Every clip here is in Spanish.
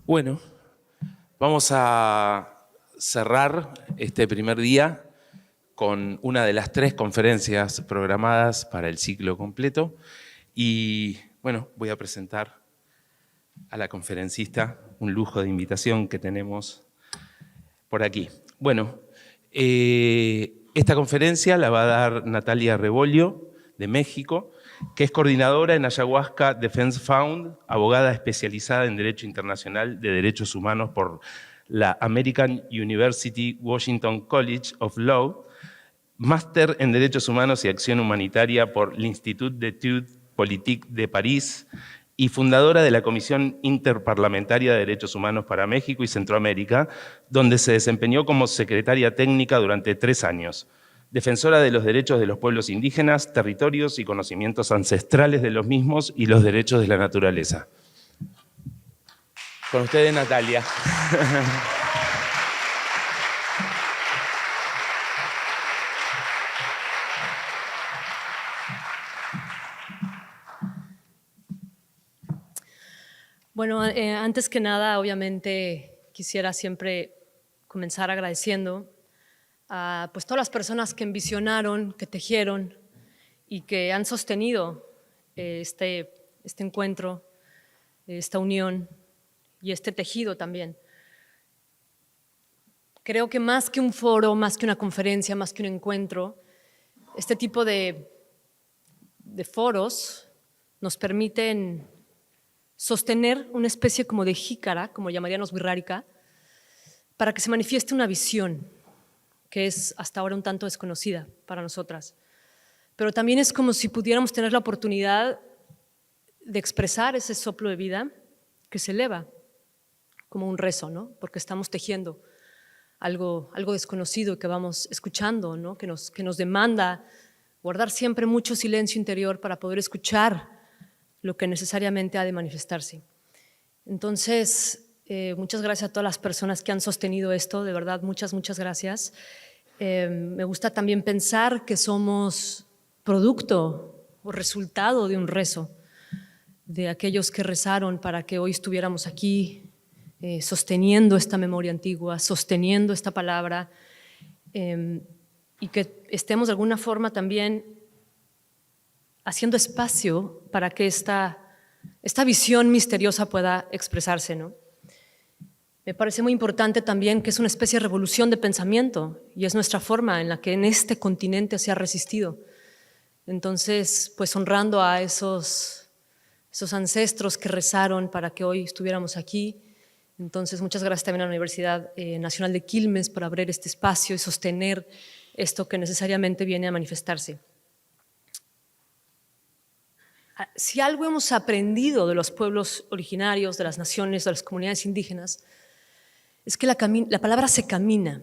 Bueno, vamos a cerrar este primer día con una de las 3 conferencias programadas para el ciclo completo. Y bueno, voy a presentar a la conferencista, un lujo de invitación que tenemos por aquí. Bueno, esta conferencia la va a dar Natalia Rebollo, de México, que es coordinadora en Ayahuasca Defense Fund, abogada especializada en Derecho Internacional de Derechos Humanos por la American University Washington College of Law, máster en Derechos Humanos y Acción Humanitaria por l'Institut d'Études Politiques de París y fundadora de la Comisión Interparlamentaria de Derechos Humanos para México y Centroamérica, donde se desempeñó como secretaria técnica durante 3 años. Defensora de los derechos de los pueblos indígenas, territorios y conocimientos ancestrales de los mismos y los derechos de la naturaleza. Con ustedes, Natalia. Bueno, antes que nada, obviamente, quisiera siempre comenzar agradeciendo a pues, todas las personas que envisionaron, que tejieron y que han sostenido este encuentro, esta unión y este tejido también. Creo que más que un foro, más que una conferencia, más que un encuentro, este tipo de foros nos permiten sostener una especie como de jícara, como llamaríamos Wixárika, para que se manifieste una visión que es hasta ahora un tanto desconocida para nosotras. Pero también es como si pudiéramos tener la oportunidad de expresar ese soplo de vida que se eleva como un rezo, ¿no? Porque estamos tejiendo algo desconocido que vamos escuchando, ¿no? que nos demanda guardar siempre mucho silencio interior para poder escuchar lo que necesariamente ha de manifestarse. Entonces, muchas gracias a todas las personas que han sostenido esto, de verdad, muchas gracias. Me gusta también pensar que somos producto o resultado de un rezo, de aquellos que rezaron para que hoy estuviéramos aquí, sosteniendo esta memoria antigua, sosteniendo esta palabra, y que estemos de alguna forma también haciendo espacio para que esta visión misteriosa pueda expresarse, ¿no? Me parece muy importante también que es una especie de revolución de pensamiento y es nuestra forma en la que en este continente se ha resistido. Entonces, pues honrando a esos ancestros que rezaron para que hoy estuviéramos aquí. Entonces, muchas gracias también a la Universidad Nacional de Quilmes por abrir este espacio y sostener esto que necesariamente viene a manifestarse. Si algo hemos aprendido de los pueblos originarios, de las naciones, de las comunidades indígenas, es que la palabra se camina.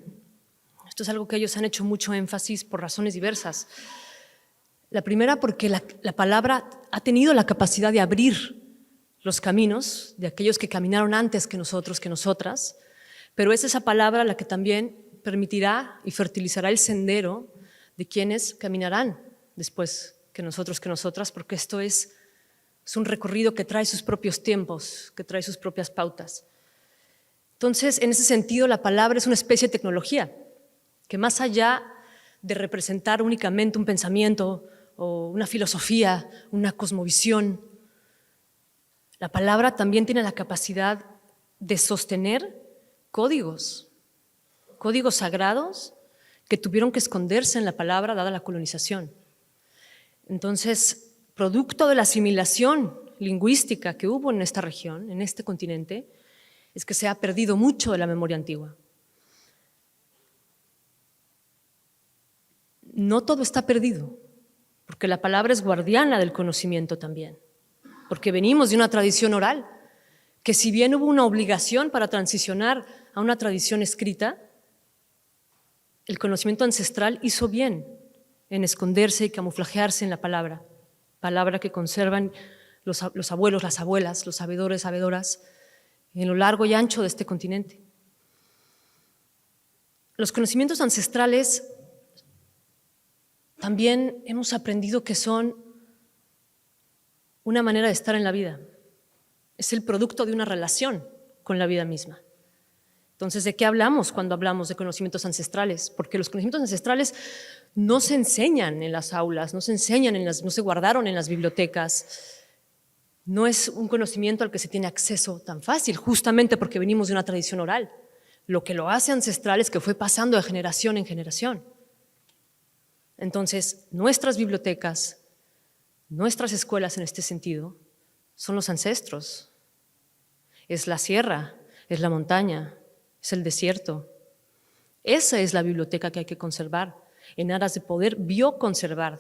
Esto es algo que ellos han hecho mucho énfasis por razones diversas. La primera, porque la palabra ha tenido la capacidad de abrir los caminos de aquellos que caminaron antes que nosotros, que nosotras, pero es esa palabra la que también permitirá y fertilizará el sendero de quienes caminarán después que nosotros, que nosotras, porque esto es un recorrido que trae sus propios tiempos, que trae sus propias pautas. Entonces, en ese sentido, la palabra es una especie de tecnología que más allá de representar únicamente un pensamiento o una filosofía, una cosmovisión, la palabra también tiene la capacidad de sostener códigos sagrados que tuvieron que esconderse en la palabra dada la colonización. Entonces, producto de la asimilación lingüística que hubo en esta región, en este continente, es que se ha perdido mucho de la memoria antigua. No todo está perdido, porque la palabra es guardiana del conocimiento también, porque venimos de una tradición oral, que si bien hubo una obligación para transicionar a una tradición escrita, el conocimiento ancestral hizo bien en esconderse y camuflajearse en la palabra que conservan los abuelos, las abuelas, los sabedores, sabedoras, en lo largo y ancho de este continente. Los conocimientos ancestrales también hemos aprendido que son una manera de estar en la vida. Es el producto de una relación con la vida misma. Entonces, ¿de qué hablamos cuando hablamos de conocimientos ancestrales? Porque los conocimientos ancestrales no se enseñan en las aulas, no se enseñan no se guardaron en las bibliotecas. No es un conocimiento al que se tiene acceso tan fácil, justamente porque venimos de una tradición oral. Lo que lo hace ancestral es que fue pasando de generación en generación. Entonces, nuestras bibliotecas, nuestras escuelas en este sentido, son los ancestros. Es la sierra, es la montaña, es el desierto. Esa es la biblioteca que hay que conservar, en aras de poder bioconservar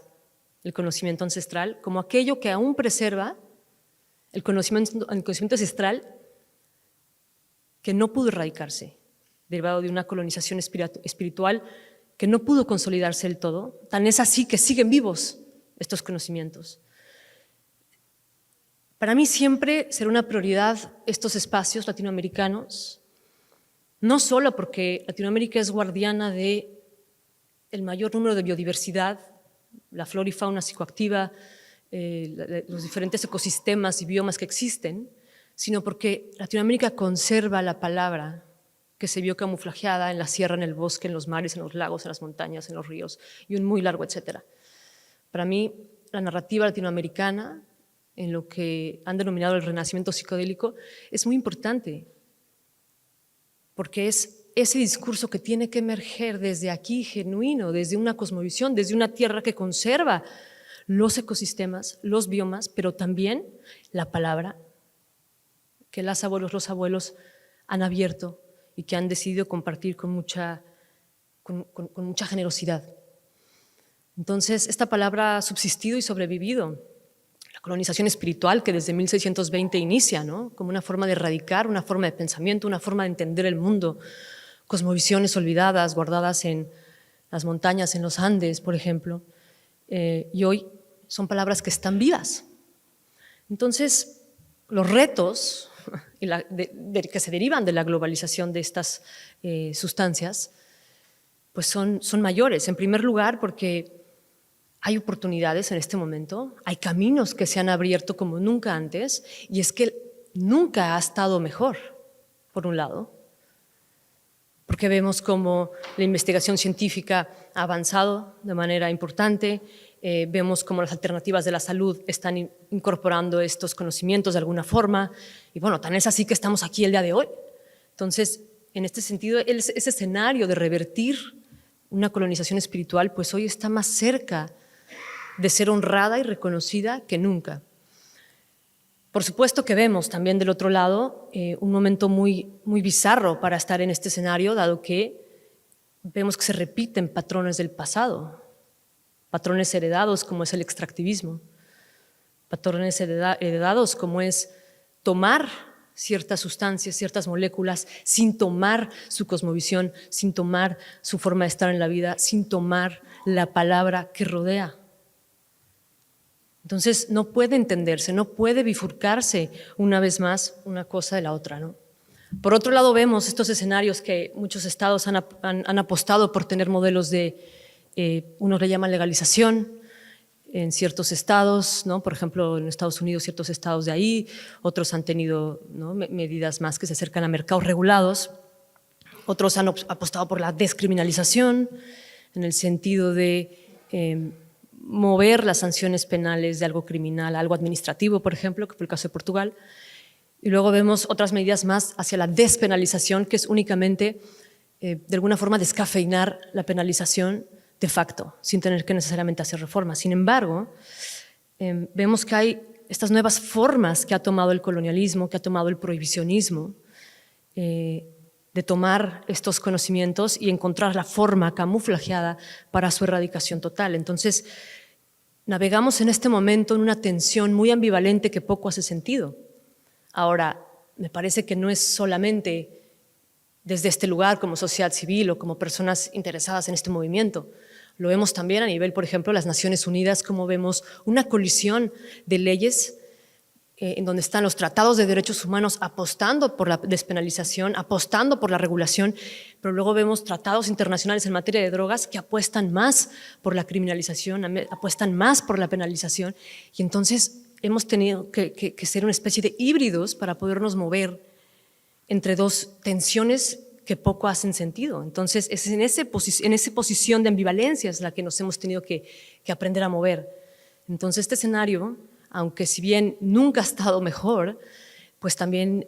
el conocimiento ancestral como aquello que aún preserva el conocimiento ancestral que no pudo erradicarse, derivado de una colonización espiritual que no pudo consolidarse del todo. Tan es así que siguen vivos estos conocimientos. Para mí siempre será una prioridad estos espacios latinoamericanos, no solo porque Latinoamérica es guardiana del mayor número de biodiversidad, la flora y fauna psicoactiva, los diferentes ecosistemas y biomas que existen, sino porque Latinoamérica conserva la palabra que se vio camuflajeada en la sierra, en el bosque, en los mares, en los lagos, en las montañas, en los ríos, y un muy largo etcétera. Para mí, la narrativa latinoamericana, en lo que han denominado el renacimiento psicodélico, es muy importante, porque es ese discurso que tiene que emerger desde aquí, genuino, desde una cosmovisión, desde una tierra que conserva los ecosistemas, los biomas, pero también la palabra que los abuelos han abierto y que han decidido compartir con mucha generosidad. Entonces, esta palabra ha subsistido y sobrevivido. La colonización espiritual que desde 1620 inicia, ¿no?, como una forma de erradicar, una forma de pensamiento, una forma de entender el mundo, cosmovisiones olvidadas, guardadas en las montañas, en los Andes, por ejemplo, y hoy son palabras que están vivas. Entonces, los retos que se derivan de la globalización de estas sustancias, pues son mayores. En primer lugar, porque hay oportunidades en este momento, hay caminos que se han abierto como nunca antes, y es que nunca ha estado mejor, por un lado, porque vemos cómo la investigación científica ha avanzado de manera importante, vemos cómo las alternativas de la salud están incorporando estos conocimientos de alguna forma, y bueno, tan es así que estamos aquí el día de hoy. Entonces, en este sentido, ese escenario de revertir una colonización espiritual, pues hoy está más cerca de ser honrada y reconocida que nunca. Por supuesto que vemos también del otro lado un momento muy bizarro para estar en este escenario, dado que vemos que se repiten patrones del pasado, patrones heredados como es el extractivismo, patrones heredados como es tomar ciertas sustancias, ciertas moléculas, sin tomar su cosmovisión, sin tomar su forma de estar en la vida, sin tomar la palabra que rodea. Entonces no puede entenderse, no puede bifurcarse una vez más una cosa de la otra, ¿no? Por otro lado, vemos estos escenarios que muchos estados han apostado por tener modelos de, unos le llaman legalización en ciertos estados, ¿no? Por ejemplo, en Estados Unidos, ciertos estados de ahí, otros han tenido, ¿no?, medidas más que se acercan a mercados regulados, otros han apostado por la descriminalización, en el sentido de mover las sanciones penales de algo criminal a algo administrativo, por ejemplo, que fue el caso de Portugal. Y luego vemos otras medidas más hacia la despenalización, que es únicamente, de alguna forma, descafeinar la penalización de facto, sin tener que necesariamente hacer reformas. Sin embargo, vemos que hay estas nuevas formas que ha tomado el colonialismo, que ha tomado el prohibicionismo, de tomar estos conocimientos y encontrar la forma camuflajeada para su erradicación total. Entonces, navegamos en este momento en una tensión muy ambivalente que poco hace sentido. Ahora, me parece que no es solamente desde este lugar como sociedad civil o como personas interesadas en este movimiento. Lo vemos también a nivel, por ejemplo, de las Naciones Unidas, como vemos una colisión de leyes en donde están los tratados de derechos humanos apostando por la despenalización, apostando por la regulación, pero luego vemos tratados internacionales en materia de drogas que apuestan más por la criminalización, apuestan más por la penalización, y entonces hemos tenido que ser una especie de híbridos para podernos mover entre dos tensiones que poco hacen sentido. Entonces, es en esa posición de ambivalencia es la que nos hemos tenido que aprender a mover. Entonces, este escenario, aunque si bien nunca ha estado mejor, pues también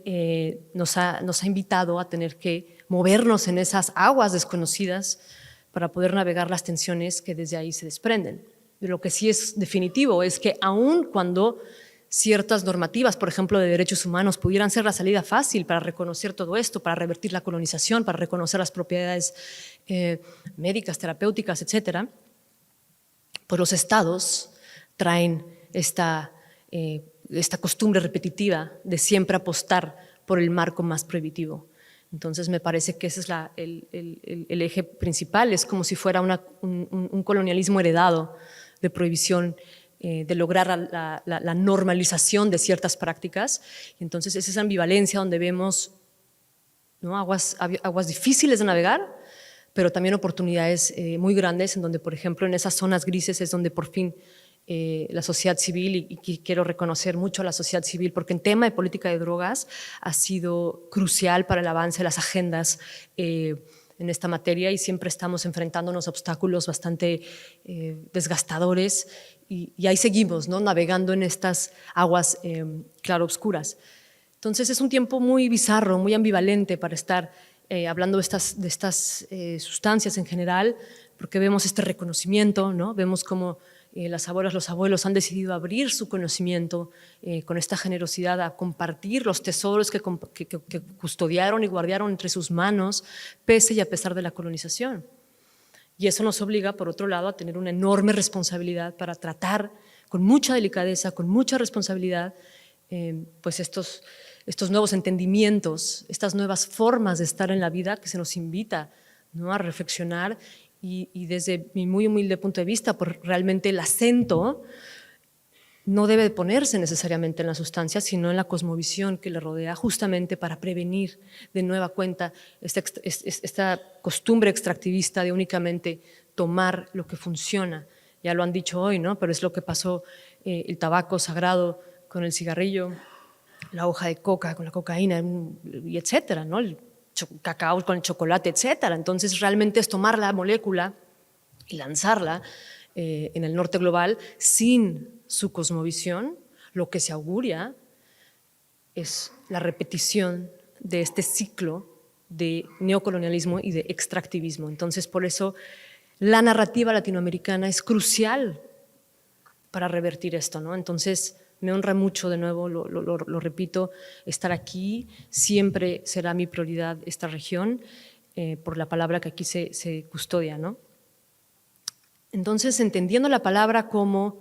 nos ha invitado a tener que movernos en esas aguas desconocidas para poder navegar las tensiones que desde ahí se desprenden. Pero lo que sí es definitivo es que aun cuando ciertas normativas, por ejemplo, de derechos humanos, pudieran ser la salida fácil para reconocer todo esto, para revertir la colonización, para reconocer las propiedades médicas, terapéuticas, etcétera, pues los estados traen esta costumbre repetitiva de siempre apostar por el marco más prohibitivo. Entonces me parece que ese es el eje principal, es como si fuera un colonialismo heredado de prohibición, de lograr la normalización de ciertas prácticas. Entonces es esa ambivalencia donde vemos, ¿no?, aguas difíciles de navegar, pero también oportunidades muy grandes en donde, por ejemplo, en esas zonas grises es donde por fin la sociedad civil, y quiero reconocer mucho a la sociedad civil, porque en tema de política de drogas ha sido crucial para el avance de las agendas en esta materia, y siempre estamos enfrentándonos a obstáculos bastante desgastadores, y ahí seguimos, ¿no?, navegando en estas aguas claroscuras. Entonces es un tiempo muy bizarro, muy ambivalente para estar hablando de estas sustancias en general, porque vemos este reconocimiento, ¿no?, vemos cómo las abuelas, los abuelos han decidido abrir su conocimiento con esta generosidad a compartir los tesoros que custodiaron y guardaron entre sus manos, pese y a pesar de la colonización. Y eso nos obliga, por otro lado, a tener una enorme responsabilidad para tratar con mucha delicadeza, con mucha responsabilidad, pues estos nuevos entendimientos, estas nuevas formas de estar en la vida que se nos invita, ¿no?, a reflexionar. Y desde mi muy humilde punto de vista, pues realmente el acento no debe ponerse necesariamente en la sustancia, sino en la cosmovisión que le rodea, justamente para prevenir de nueva cuenta esta costumbre extractivista de únicamente tomar lo que funciona. Ya lo han dicho hoy, ¿no?, pero es lo que pasó, el tabaco sagrado con el cigarrillo, la hoja de coca con la cocaína, y etcétera, ¿no?, el cacao con el chocolate, etcétera. Entonces realmente es tomar la molécula y lanzarla en el norte global sin su cosmovisión. Lo que se auguria es la repetición de este ciclo de neocolonialismo y de extractivismo. Entonces por eso la narrativa latinoamericana es crucial para revertir esto, ¿no? Entonces me honra mucho, de nuevo, lo repito, estar aquí. Siempre será mi prioridad esta región, por la palabra que aquí se custodia, ¿no? Entonces, entendiendo la palabra como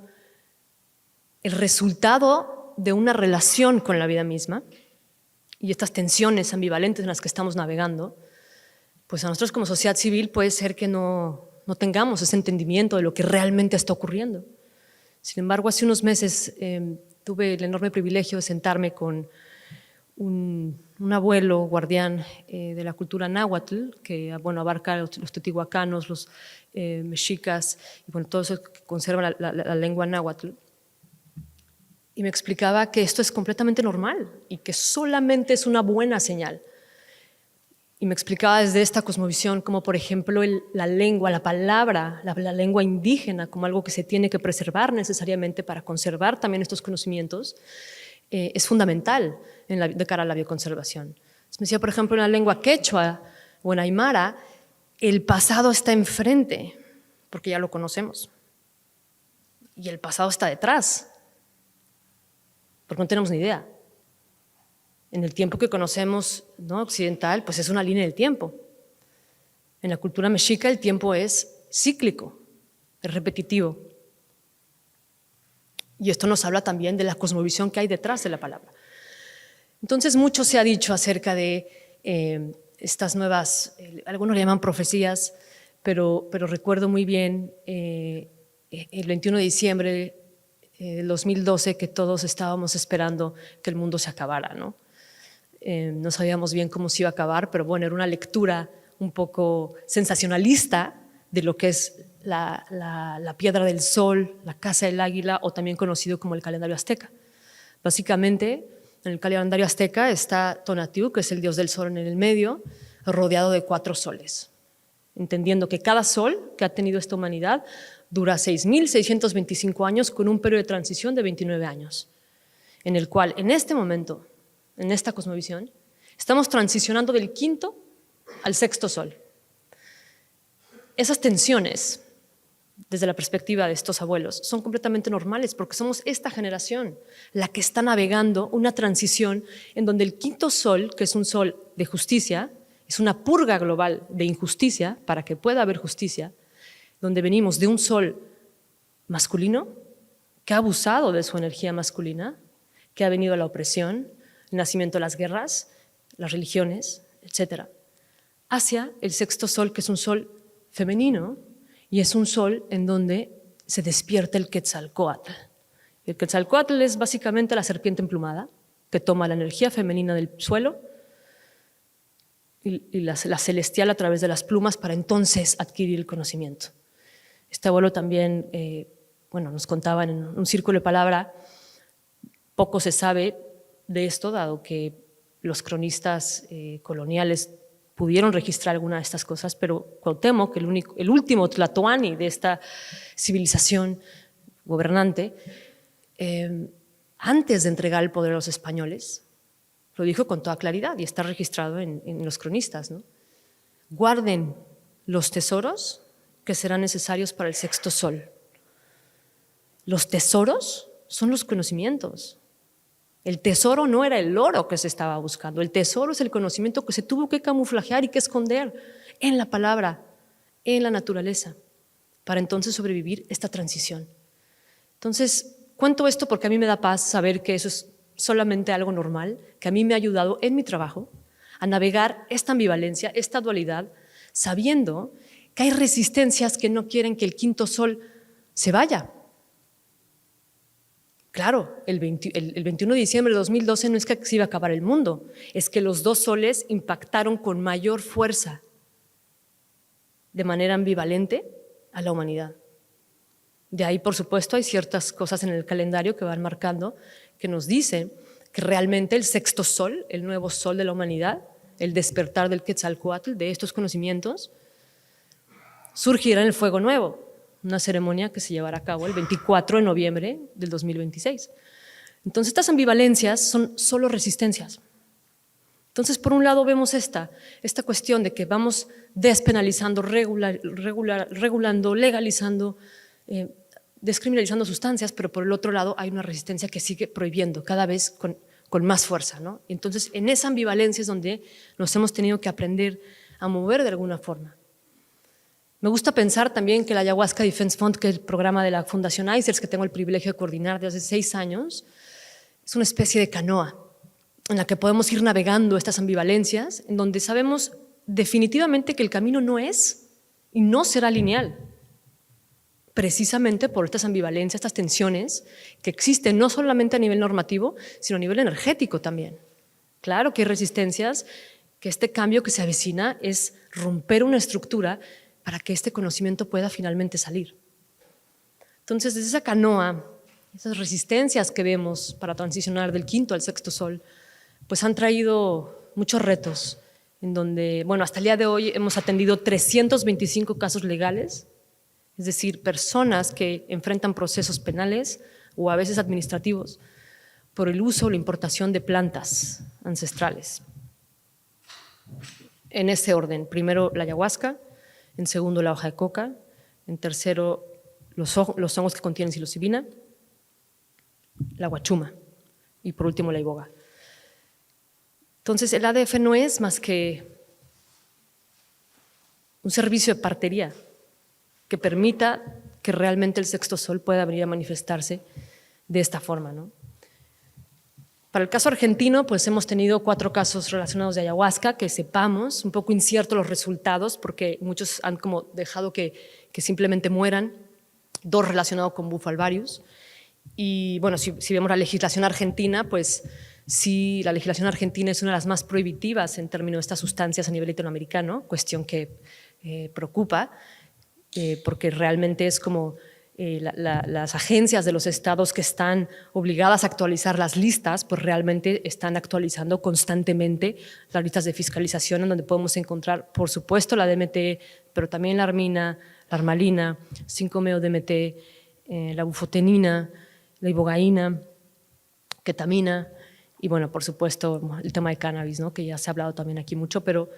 el resultado de una relación con la vida misma y estas tensiones ambivalentes en las que estamos navegando, pues a nosotros como sociedad civil puede ser que no tengamos ese entendimiento de lo que realmente está ocurriendo. Sin embargo, hace unos meses tuve el enorme privilegio de sentarme con un abuelo guardián de la cultura náhuatl, que abarca los teotihuacanos, los mexicas, y todos esos que conservan la lengua náhuatl. Y me explicaba que esto es completamente normal y que solamente es una buena señal. Y me explicaba desde esta cosmovisión como, por ejemplo, la lengua, la palabra, la lengua indígena como algo que se tiene que preservar necesariamente para conservar también estos conocimientos, es fundamental de cara a la bioconservación. Me decía, por ejemplo, en la lengua quechua o en aymara, el pasado está enfrente, porque ya lo conocemos. Y el pasado está detrás, porque no tenemos ni idea. En el tiempo que conocemos, ¿no?, occidental, pues es una línea del tiempo. En la cultura mexica el tiempo es cíclico, es repetitivo. Y esto nos habla también de la cosmovisión que hay detrás de la palabra. Entonces, mucho se ha dicho acerca de estas nuevas, algunos le llaman profecías, pero recuerdo muy bien el 21 de diciembre del 2012 que todos estábamos esperando que el mundo se acabara, ¿no? No sabíamos bien cómo se iba a acabar, pero bueno, era una lectura un poco sensacionalista de lo que es la piedra del sol, la casa del águila, o también conocido como el calendario azteca. Básicamente En el calendario azteca está Tonatiuh, que es el dios del sol en el medio, rodeado de 4 soles, entendiendo que cada sol que ha tenido esta humanidad dura 6.625 años con un periodo de transición de 29 años, en el cual en este momento, en esta cosmovisión, estamos transicionando del 5º al 6º sol. Esas tensiones, desde la perspectiva de estos abuelos, son completamente normales porque somos esta generación la que está navegando una transición en donde el 5º sol, que es un sol de justicia, es una purga global de injusticia para que pueda haber justicia, donde venimos de un sol masculino que ha abusado de su energía masculina, que ha venido a la opresión, el nacimiento de las guerras, las religiones, etc., hacia el 6º sol, que es un sol femenino, y es un sol en donde se despierta el Quetzalcóatl. El Quetzalcóatl es básicamente la serpiente emplumada, que toma la energía femenina del suelo y la celestial a través de las plumas para entonces adquirir el conocimiento. Este abuelo también nos contaba en un círculo de palabra, poco se sabe de esto, dado que los cronistas coloniales pudieron registrar alguna de estas cosas, pero Cuauhtémoc, el último tlatoani de esta civilización gobernante, antes de entregar el poder a los españoles, lo dijo con toda claridad y está registrado en los cronistas, ¿no? Guarden los tesoros que serán necesarios para el 6º sol. Los tesoros son los conocimientos. El tesoro no era el oro que se estaba buscando, el tesoro es el conocimiento que se tuvo que camuflajear y que esconder en la palabra, en la naturaleza, para entonces sobrevivir esta transición. Entonces, cuento esto porque a mí me da paz saber que eso es solamente algo normal, que a mí me ha ayudado en mi trabajo a navegar esta ambivalencia, esta dualidad, sabiendo que hay resistencias que no quieren que el 5º sol se vaya. Claro, el 21 de diciembre de 2012 no es que se iba a acabar el mundo, es que los 2 soles impactaron con mayor fuerza, de manera ambivalente, a la humanidad. De ahí, por supuesto, hay ciertas cosas en el calendario que van marcando, que nos dicen que realmente el 6º sol, el nuevo sol de la humanidad, el despertar del Quetzalcóatl, de estos conocimientos, surgirá en el fuego nuevo, una ceremonia que se llevará a cabo el 24 de noviembre del 2026. Entonces, estas ambivalencias son solo resistencias. Entonces, por un lado vemos esta cuestión de que vamos despenalizando, regulando, legalizando, descriminalizando sustancias, pero por el otro lado hay una resistencia que sigue prohibiendo cada vez con más fuerza, ¿no? Entonces, en esa ambivalencia es donde nos hemos tenido que aprender a mover de alguna forma. Me gusta pensar también que la Ayahuasca Defense Fund, que es el programa de la Fundación ICERS, que tengo el privilegio de coordinar desde hace 6 años, es una especie de canoa en la que podemos ir navegando estas ambivalencias, en donde sabemos definitivamente que el camino no es y no será lineal, precisamente por estas ambivalencias, estas tensiones que existen no solamente a nivel normativo, sino a nivel energético también. Claro que hay resistencias, que este cambio que se avecina es romper una estructura para que este conocimiento pueda finalmente salir. Entonces, desde esa canoa, esas resistencias que vemos para transicionar del 5º al 6º sol, pues han traído muchos retos, en donde, hasta el día de hoy hemos atendido 325 casos legales, es decir, personas que enfrentan procesos penales o a veces administrativos por el uso o la importación de plantas ancestrales. En este orden, primero la ayahuasca, en segundo la hoja de coca, en tercero los hongos que contienen psilocibina, la guachuma y por último la iboga. Entonces el ADF no es más que un servicio de partería que permita que realmente el 6º sol pueda venir a manifestarse de esta forma, ¿no? Para el caso argentino, pues hemos tenido 4 casos relacionados de ayahuasca, que sepamos, un poco inciertos los resultados, porque muchos han como dejado que simplemente mueran, 2 relacionados con Bufalvarius. Y si vemos la legislación argentina, pues sí, la legislación argentina es una de las más prohibitivas en términos de estas sustancias a nivel latinoamericano, cuestión que preocupa, porque realmente es como las agencias de los estados que están obligadas a actualizar las listas, pues realmente están actualizando constantemente las listas de fiscalización, en donde podemos encontrar, por supuesto, la DMT, pero también la armina, la armalina, 5-meo-DMT, la bufotenina, la ibogaína, ketamina y, bueno, por supuesto, el tema de cannabis, ¿no? Que ya se ha hablado también aquí mucho, pero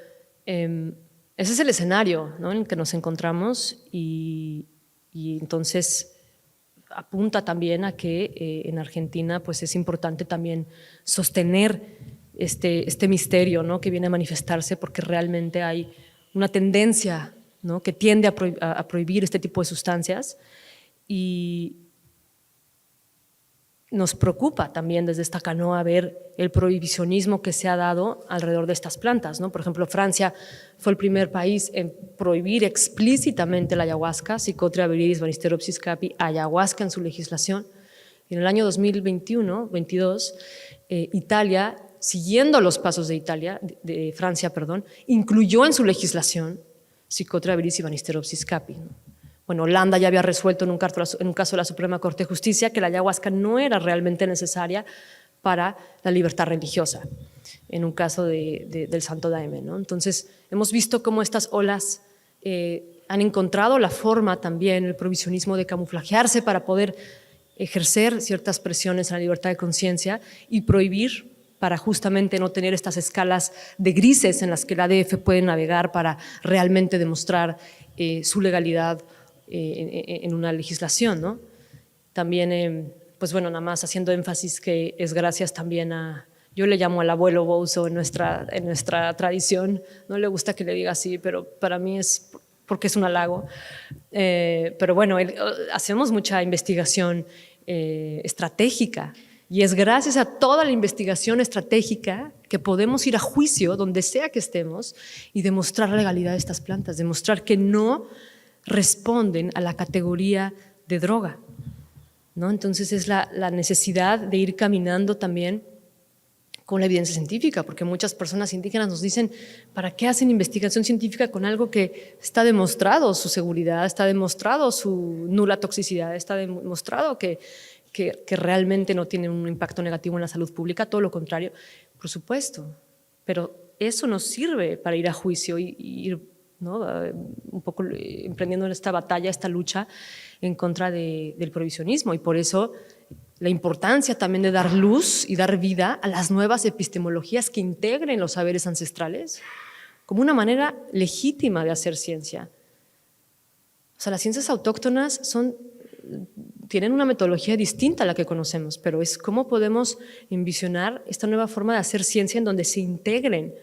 ese es el escenario, ¿no? En el que nos encontramos y entonces apunta también a que en Argentina pues es importante también sostener este misterio, ¿no? Que viene a manifestarse, porque realmente hay una tendencia, ¿no? Que tiende a prohibir este tipo de sustancias, y nos preocupa también desde esta canoa ver el prohibicionismo que se ha dado alrededor de estas plantas, ¿no? Por ejemplo, Francia fue el primer país en prohibir explícitamente la ayahuasca, Psychotria viridis Banisteriopsis capi, ayahuasca en su legislación. Y en el año 2021-22, Italia, siguiendo los pasos de Francia, incluyó en su legislación Psychotria viridis Banisteriopsis capi, ¿no? Bueno, Holanda ya había resuelto en un caso de la Suprema Corte de Justicia que la ayahuasca no era realmente necesaria para la libertad religiosa, en un caso del Santo Daime, ¿no? Entonces, hemos visto cómo estas olas han encontrado la forma también, el prohibicionismo, de camuflajearse para poder ejercer ciertas presiones en la libertad de conciencia y prohibir para justamente no tener estas escalas de grises en las que la ADF puede navegar para realmente demostrar su legalidad en una legislación, ¿no? También, pues bueno, nada más haciendo énfasis que es gracias también a, yo le llamo al abuelo Bouzo en nuestra tradición, no le gusta que le diga así, pero para mí es porque es un halago. Pero bueno, hacemos mucha investigación estratégica, y es gracias a toda la investigación estratégica que podemos ir a juicio donde sea que estemos y demostrar la legalidad de estas plantas, demostrar que no responden a la categoría de droga, ¿no? Entonces es la necesidad de ir caminando también con la evidencia científica, porque muchas personas indígenas nos dicen, ¿para qué hacen investigación científica con algo que está demostrado su seguridad, está demostrado su nula toxicidad, está demostrado que realmente no tiene un impacto negativo en la salud pública? Todo lo contrario, por supuesto, pero eso nos sirve para ir a juicio y ir, ¿no? Un poco emprendiendo esta batalla, esta lucha en contra del prohibicionismo, y por eso la importancia también de dar luz y dar vida a las nuevas epistemologías que integren los saberes ancestrales como una manera legítima de hacer ciencia. O sea, las ciencias autóctonas tienen una metodología distinta a la que conocemos, pero es cómo podemos envisionar esta nueva forma de hacer ciencia en donde se integren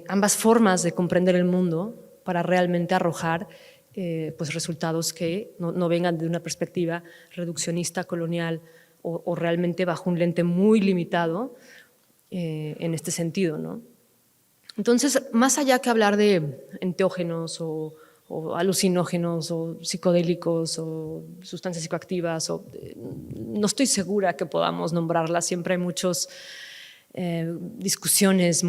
ambas formas de comprender el mundo para realmente arrojar pues resultados que no vengan de una perspectiva reduccionista, colonial o realmente bajo un lente muy limitado en este sentido, ¿no? Entonces, más allá que hablar de enteógenos o alucinógenos o psicodélicos o sustancias psicoactivas, no estoy segura que podamos nombrarlas. Siempre hay muchas discusiones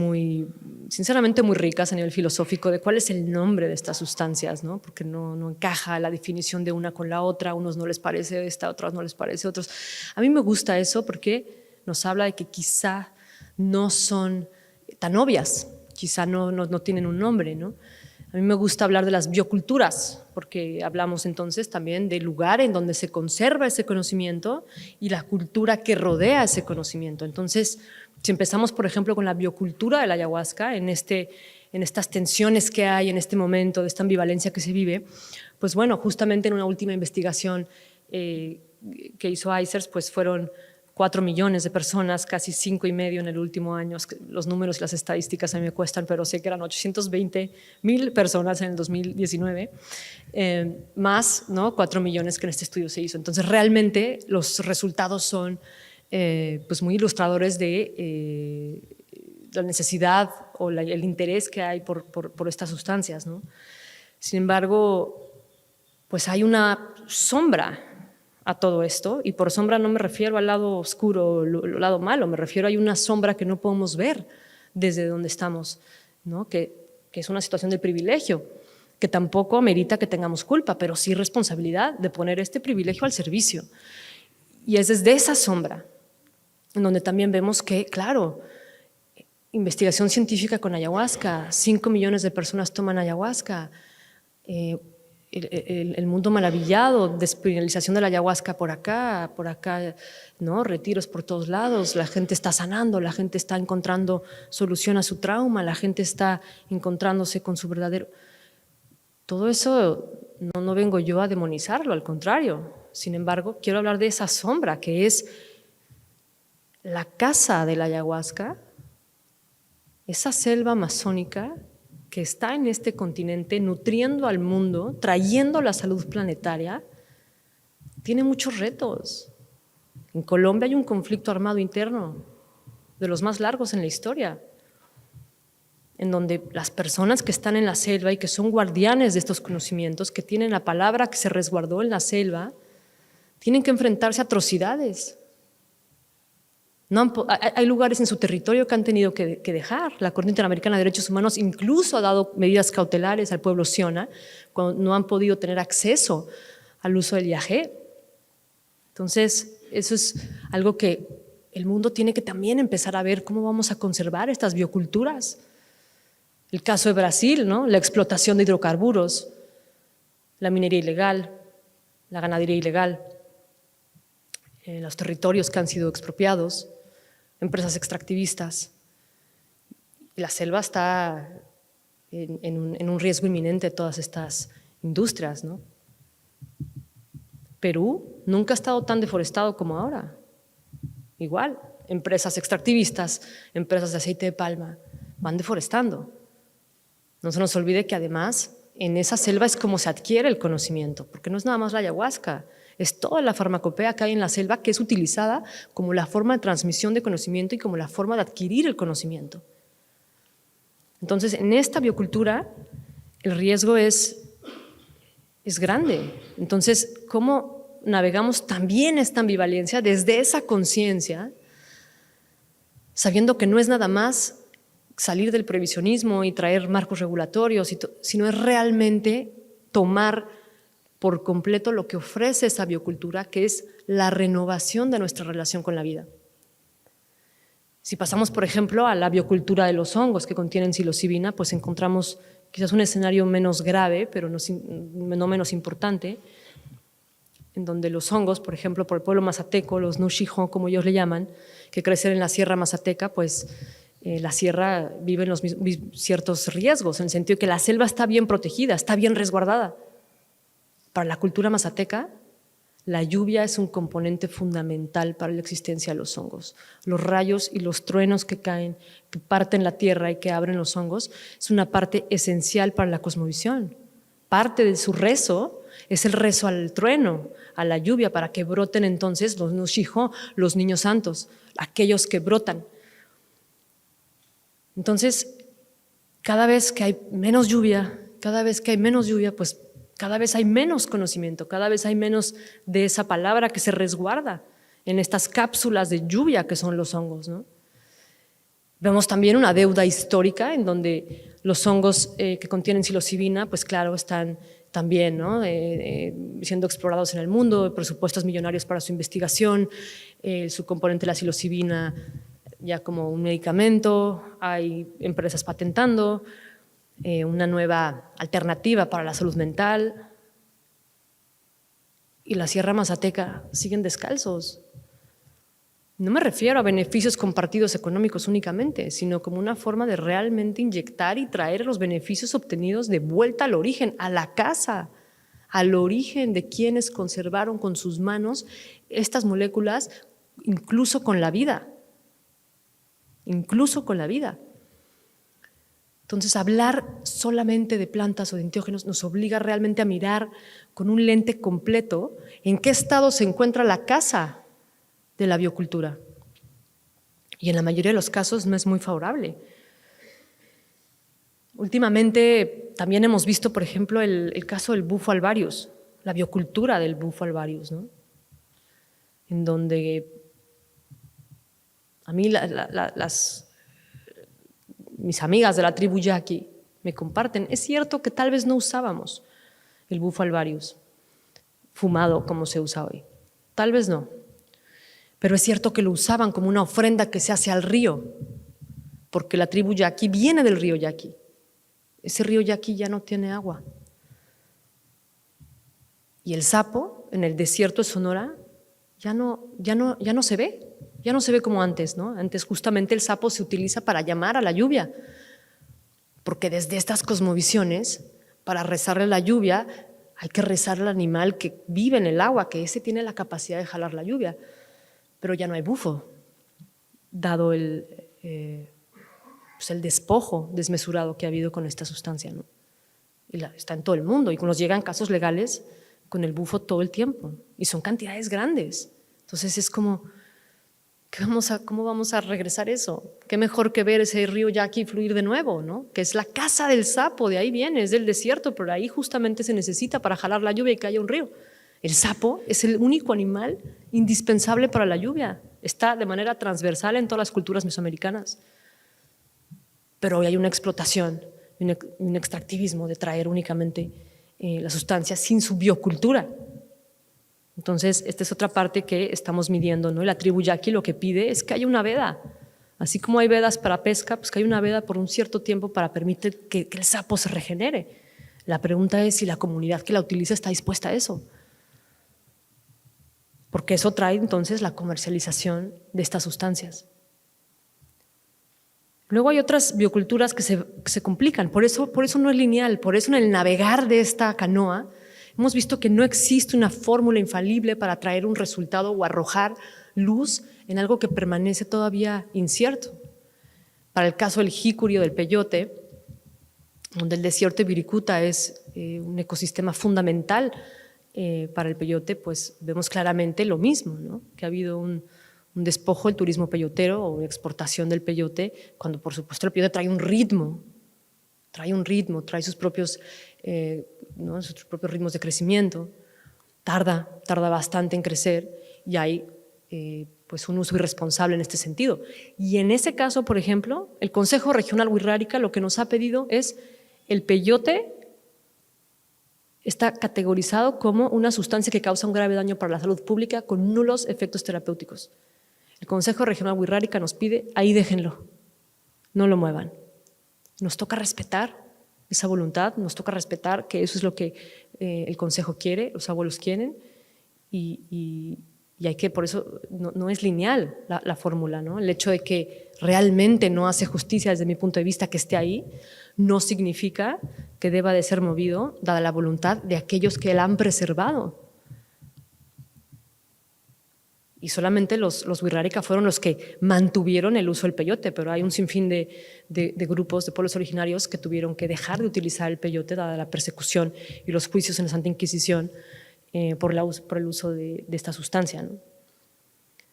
sinceramente muy ricas a nivel filosófico de cuál es el nombre de estas sustancias, ¿no? Porque no encaja la definición de una con la otra, a unos no les parece esta, a otros no les parece otros. A mí me gusta eso porque nos habla de que quizá no son tan obvias, quizá no tienen un nombre, ¿no? A mí me gusta hablar de las bioculturas, porque hablamos entonces también del lugar en donde se conserva ese conocimiento y la cultura que rodea ese conocimiento. Entonces, si empezamos, por ejemplo, con la biocultura de la ayahuasca, en estas tensiones que hay en este momento, de esta ambivalencia que se vive, pues bueno, justamente en una última investigación que hizo ICERS, pues fueron 4 millones de personas, casi 5,5 en el último año. Los números y las estadísticas a mí me cuestan, pero sé que eran 820,000 personas en el 2019, más, ¿no? 4 millones que en este estudio se hizo. Entonces, realmente los resultados son pues muy ilustradores de la necesidad o el interés que hay por estas sustancias, ¿no? Sin embargo, pues hay una sombra a todo esto, y por sombra no me refiero al lado oscuro, al lado malo, me refiero a hay una sombra que no podemos ver desde donde estamos, ¿no? Que es una situación de privilegio, que tampoco amerita que tengamos culpa, pero sí responsabilidad de poner este privilegio al servicio. Y es desde esa sombra en donde también vemos que, claro, investigación científica con ayahuasca, 5 millones de personas toman ayahuasca, el mundo maravillado, despenalización de la ayahuasca por acá, ¿no? Retiros por todos lados, la gente está sanando, la gente está encontrando solución a su trauma, la gente está encontrándose con su verdadero... Todo eso no vengo yo a demonizarlo, al contrario. Sin embargo, quiero hablar de esa sombra que es la casa de la ayahuasca, esa selva amazónica que está en este continente nutriendo al mundo, trayendo la salud planetaria, tiene muchos retos. En Colombia hay un conflicto armado interno, de los más largos en la historia, en donde las personas que están en la selva y que son guardianes de estos conocimientos, que tienen la palabra que se resguardó en la selva, tienen que enfrentarse a atrocidades. Hay lugares en su territorio que han tenido que dejar. La Corte Interamericana de Derechos Humanos incluso ha dado medidas cautelares al pueblo Siona cuando no han podido tener acceso al uso del yagé. Entonces, eso es algo que el mundo tiene que también empezar a ver cómo vamos a conservar estas bioculturas. El caso de Brasil, ¿no? La explotación de hidrocarburos, la minería ilegal, la ganadería ilegal, los territorios que han sido expropiados, empresas extractivistas. La selva está en un riesgo inminente de todas estas industrias, ¿no? Perú nunca ha estado tan deforestado como ahora. Igual, empresas extractivistas, empresas de aceite de palma, van deforestando. No se nos olvide que además en esa selva es como se adquiere el conocimiento, porque no es nada más la ayahuasca, es toda la farmacopea que hay en la selva que es utilizada como la forma de transmisión de conocimiento y como la forma de adquirir el conocimiento. Entonces, en esta biocultura, el riesgo es grande. Entonces, ¿cómo navegamos también esta ambivalencia desde esa conciencia, sabiendo que no es nada más salir del previsionismo y traer marcos regulatorios, sino es realmente tomar por completo lo que ofrece esa biocultura, que es la renovación de nuestra relación con la vida? Si pasamos, por ejemplo, a la biocultura de los hongos que contienen psilocibina, pues encontramos quizás un escenario menos grave, pero no menos importante, en donde los hongos, por ejemplo, por el pueblo mazateco, los nushihon, como ellos le llaman, que crecen en la sierra mazateca, pues la sierra vive en los ciertos riesgos, en el sentido de que la selva está bien protegida, está bien resguardada. Para la cultura mazateca, la lluvia es un componente fundamental para la existencia de los hongos. Los rayos y los truenos que caen, que parten la tierra y que abren los hongos, es una parte esencial para la cosmovisión. Parte de su rezo es el rezo al trueno, a la lluvia, para que broten entonces los nushihon, los niños santos, aquellos que brotan. Entonces, cada vez que hay menos lluvia, pues cada vez hay menos conocimiento, cada vez hay menos de esa palabra que se resguarda en estas cápsulas de lluvia que son los hongos, ¿no? Vemos también una deuda histórica en donde los hongos que contienen psilocibina, pues claro, están también, ¿no? Siendo explorados en el mundo, presupuestos millonarios para su investigación, su componente la psilocibina ya como un medicamento, hay empresas patentando una nueva alternativa para la salud mental, y la Sierra Mazateca siguen descalzos. No me refiero a beneficios compartidos económicos únicamente, sino como una forma de realmente inyectar y traer los beneficios obtenidos de vuelta al origen, a la casa, al origen de quienes conservaron con sus manos estas moléculas, incluso con la vida. Entonces, hablar solamente de plantas o de enteógenos nos obliga realmente a mirar con un lente completo en qué estado se encuentra la casa de la biocultura. Y en la mayoría de los casos no es muy favorable. Últimamente también hemos visto, por ejemplo, el caso del bufo alvarius, la biocultura del bufo alvarius, ¿no? En donde a mí mis amigas de la tribu yaqui me comparten. Es cierto que tal vez no usábamos el bufo alvarius fumado como se usa hoy. Tal vez no. Pero es cierto que lo usaban como una ofrenda que se hace al río, porque la tribu yaqui viene del río Yaqui. Ese río Yaqui ya no tiene agua. Y el sapo en el desierto de Sonora ya no se ve como antes, ¿no? Antes justamente el sapo se utiliza para llamar a la lluvia, porque desde estas cosmovisiones, para rezarle a la lluvia, hay que rezar al animal que vive en el agua, que ese tiene la capacidad de jalar la lluvia. Pero ya no hay bufo, dado el despojo desmesurado que ha habido con esta sustancia, ¿no? Y está en todo el mundo, y nos llegan casos legales con el bufo todo el tiempo, y son cantidades grandes. Entonces es como, ¿cómo vamos a regresar eso? Qué mejor que ver ese río Yaqui fluir de nuevo, ¿no? Que es la casa del sapo, de ahí viene, es del desierto, pero ahí justamente se necesita para jalar la lluvia y que haya un río. El sapo es el único animal indispensable para la lluvia, está de manera transversal en todas las culturas mesoamericanas. Pero hoy hay una explotación, un extractivismo de traer únicamente la sustancia sin su biocultura. Entonces, esta es otra parte que estamos midiendo, ¿no? La tribu yaqui lo que pide es que haya una veda. Así como hay vedas para pesca, pues que haya una veda por un cierto tiempo para permitir que el sapo se regenere. La pregunta es si la comunidad que la utiliza está dispuesta a eso. Porque eso trae entonces la comercialización de estas sustancias. Luego hay otras bioculturas que se complican, por eso no es lineal, por eso en el navegar de esta canoa hemos visto que no existe una fórmula infalible para traer un resultado o arrojar luz en algo que permanece todavía incierto. Para el caso del jícuri o del peyote, donde el desierto de Wirikuta es un ecosistema fundamental para el peyote, pues vemos claramente lo mismo, ¿no? Que ha habido un despojo del turismo peyotero o una exportación del peyote, cuando por supuesto el peyote trae un ritmo, trae sus propios ritmos de crecimiento, tarda bastante en crecer y hay pues un uso irresponsable en este sentido. Y en ese caso, por ejemplo, el Consejo Regional Wixárika lo que nos ha pedido es el peyote está categorizado como una sustancia que causa un grave daño para la salud pública con nulos efectos terapéuticos. El Consejo Regional Wixárika nos pide, ahí déjenlo, no lo muevan. Nos toca respetar esa voluntad, nos toca respetar que eso es lo que el Consejo quiere, los abuelos quieren, y hay que, por eso no es lineal la fórmula, ¿no? El hecho de que realmente no hace justicia desde mi punto de vista que esté ahí, no significa que deba de ser movido dada la voluntad de aquellos que la han preservado. Y solamente los Wixárika fueron los que mantuvieron el uso del peyote, pero hay un sinfín de grupos, de pueblos originarios que tuvieron que dejar de utilizar el peyote dada la persecución y los juicios en la Santa Inquisición por el uso de esta sustancia, ¿no?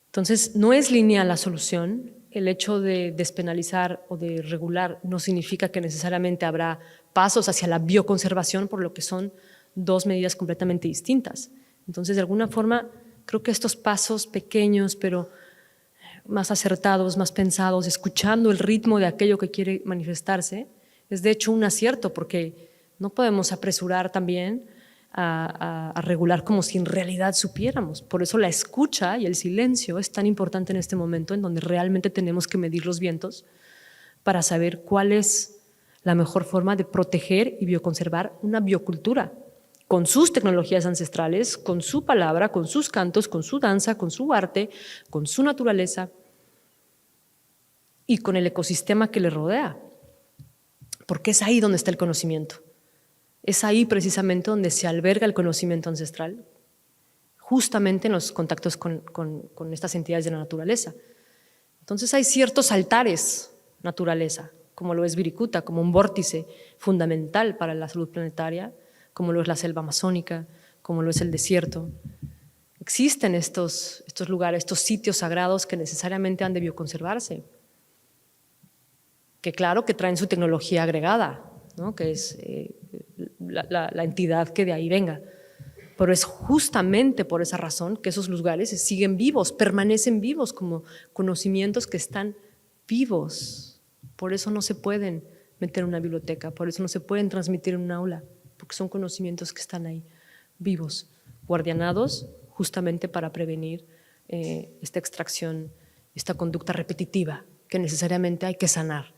Entonces, no es lineal la solución. El hecho de despenalizar o de regular no significa que necesariamente habrá pasos hacia la bioconservación, por lo que son dos medidas completamente distintas. Entonces, de alguna forma, creo que estos pasos pequeños, pero más acertados, más pensados, escuchando el ritmo de aquello que quiere manifestarse, es de hecho un acierto, porque no podemos apresurar también a regular como si en realidad supiéramos. Por eso la escucha y el silencio es tan importante en este momento en donde realmente tenemos que medir los vientos para saber cuál es la mejor forma de proteger y bioconservar una biocultura con sus tecnologías ancestrales, con su palabra, con sus cantos, con su danza, con su arte, con su naturaleza y con el ecosistema que le rodea. Porque es ahí donde está el conocimiento. Es ahí precisamente donde se alberga el conocimiento ancestral, justamente en los contactos con estas entidades de la naturaleza. Entonces hay ciertos altares naturaleza, como lo es Wirikuta, como un vórtice fundamental para la salud planetaria, como lo es la selva amazónica, como lo es el desierto. Existen estos lugares, estos sitios sagrados que necesariamente han de bioconservarse, que claro que traen su tecnología agregada, ¿no? Que es la entidad que de ahí venga. Pero es justamente por esa razón que esos lugares siguen vivos, permanecen vivos como conocimientos que están vivos. Por eso no se pueden meter en una biblioteca, por eso no se pueden transmitir en un aula, porque son conocimientos que están ahí, vivos, guardianados, justamente para prevenir esta extracción, esta conducta repetitiva que necesariamente hay que sanar.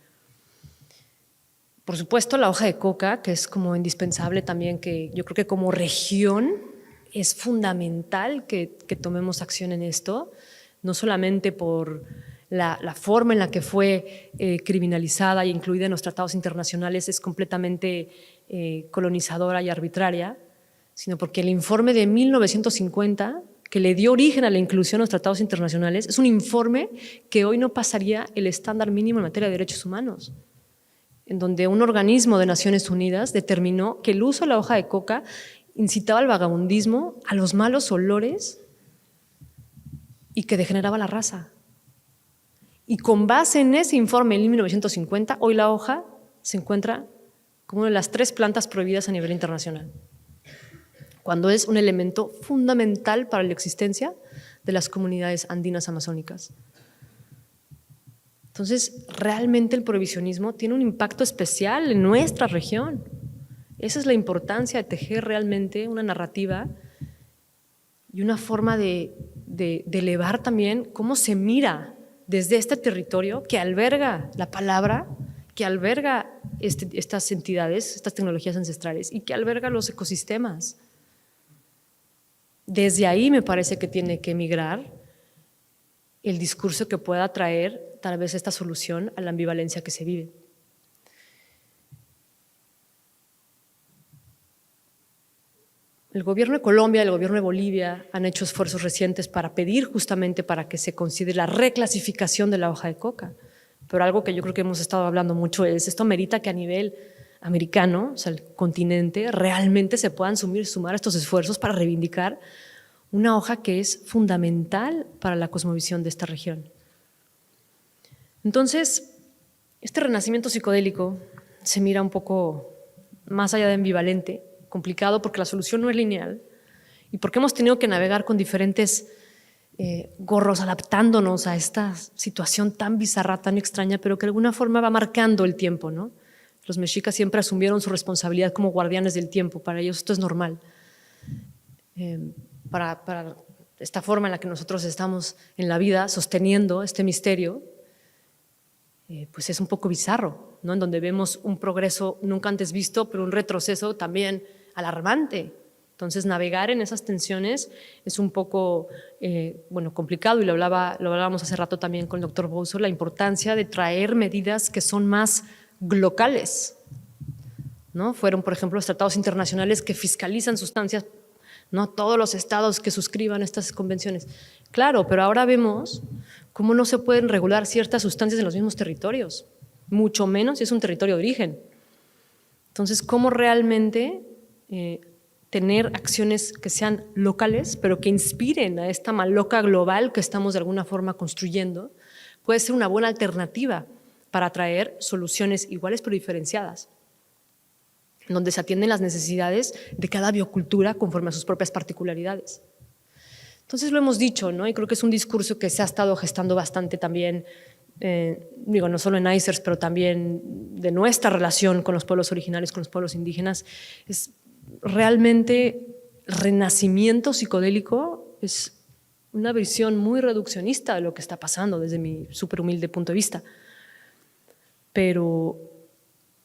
Por supuesto, la hoja de coca, que es como indispensable también, que yo creo que como región es fundamental que tomemos acción en esto, no solamente por la forma en la que fue criminalizada e incluida en los tratados internacionales es completamente colonizadora y arbitraria, sino porque el informe de 1950, que le dio origen a la inclusión en los tratados internacionales, es un informe que hoy no pasaría el estándar mínimo en materia de derechos humanos, en donde un organismo de Naciones Unidas determinó que el uso de la hoja de coca incitaba al vagabundismo, a los malos olores y que degeneraba la raza. Y con base en ese informe en 1950, hoy la hoja se encuentra como una de las 3 plantas prohibidas a nivel internacional, cuando es un elemento fundamental para la existencia de las comunidades andinas amazónicas. Entonces, realmente el prohibicionismo tiene un impacto especial en nuestra región. Esa es la importancia de tejer realmente una narrativa y una forma de elevar también cómo se mira desde este territorio que alberga la palabra, que alberga estas entidades, estas tecnologías ancestrales y que alberga los ecosistemas. Desde ahí me parece que tiene que migrar el discurso que pueda traer tal vez esta solución a la ambivalencia que se vive. El gobierno de Colombia y el gobierno de Bolivia han hecho esfuerzos recientes para pedir justamente para que se considere la reclasificación de la hoja de coca. Pero algo que yo creo que hemos estado hablando mucho es, esto merita que a nivel americano, o sea, el continente, realmente se puedan sumar estos esfuerzos para reivindicar una hoja que es fundamental para la cosmovisión de esta región. Entonces, este renacimiento psicodélico se mira un poco más allá de ambivalente, complicado porque la solución no es lineal y porque hemos tenido que navegar con diferentes gorros adaptándonos a esta situación tan bizarra, tan extraña, pero que de alguna forma va marcando el tiempo, ¿no? Los mexicas siempre asumieron su responsabilidad como guardianes del tiempo, para ellos esto es normal. Para esta forma en la que nosotros estamos en la vida sosteniendo este misterio, pues es un poco bizarro, ¿no? En donde vemos un progreso nunca antes visto, pero un retroceso también alarmante. Entonces, navegar en esas tensiones es un poco complicado y lo hablábamos hace rato también con el doctor Bouso, la importancia de traer medidas que son más locales, ¿no? Fueron, por ejemplo, los tratados internacionales que fiscalizan sustancias, no todos los estados que suscriban estas convenciones. Claro, pero ahora vemos cómo no se pueden regular ciertas sustancias en los mismos territorios, mucho menos si es un territorio de origen. Entonces, ¿cómo realmente tener acciones que sean locales, pero que inspiren a esta maloca global que estamos de alguna forma construyendo? Puede ser una buena alternativa para traer soluciones iguales pero diferenciadas, donde se atienden las necesidades de cada biocultura conforme a sus propias particularidades. Entonces lo hemos dicho, ¿no? Y creo que es un discurso que se ha estado gestando bastante también, no solo en ICERS, pero también de nuestra relación con los pueblos originales, con los pueblos indígenas. Es realmente el renacimiento psicodélico es una visión muy reduccionista de lo que está pasando desde mi súper humilde punto de vista. Pero,